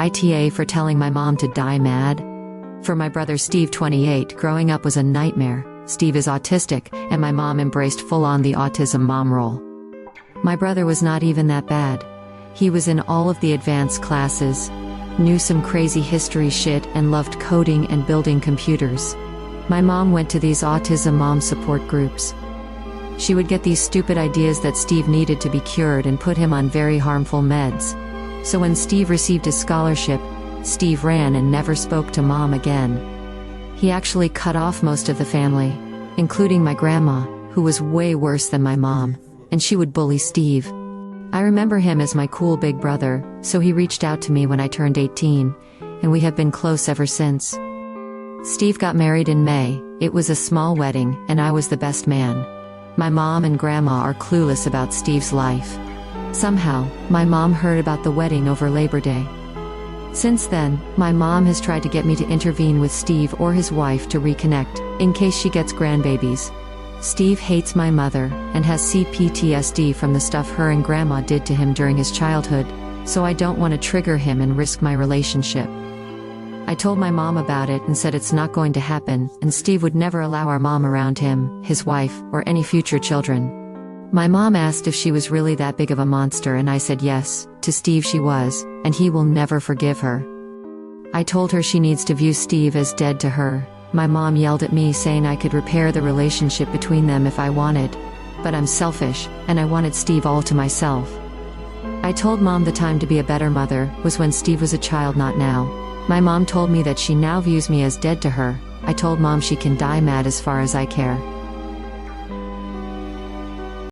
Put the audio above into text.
AITA for telling my mom to die mad. For my brother Steve, 28, growing up was a nightmare. Steve is autistic, and my mom embraced full-on the autism mom role. My brother was not even that bad. He was in all of the advanced classes, knew some crazy history shit, and loved coding and building computers. My mom went to these autism mom support groups. She would get these stupid ideas that Steve needed to be cured and put him on very harmful meds. So when Steve received his scholarship, Steve ran and never spoke to mom again. He actually cut off most of the family, including my grandma, who was way worse than my mom, and she would bully Steve. I remember him as my cool big brother, so he reached out to me when I turned 18, and we have been close ever since. Steve got married in May. It was a small wedding, and I was the best man. My mom and grandma are clueless about Steve's life. Somehow, my mom heard about the wedding over Labor Day. Since then, my mom has tried to get me to intervene with Steve or his wife to reconnect, in case she gets grandbabies. Steve hates my mother, and has PTSD from the stuff her and grandma did to him during his childhood, so I don't want to trigger him and risk my relationship. I told my mom about it and said it's not going to happen, and Steve would never allow our mom around him, his wife, or any future children. My mom asked if she was really that big of a monster, and I said yes, to Steve she was, and he will never forgive her. I told her she needs to view Steve as dead to her. My mom yelled at me saying I could repair the relationship between them if I wanted. But I'm selfish, and I wanted Steve all to myself. I told mom the time to be a better mother was when Steve was a child, not now. My mom told me that she now views me as dead to her. I told mom she can die mad as far as I care.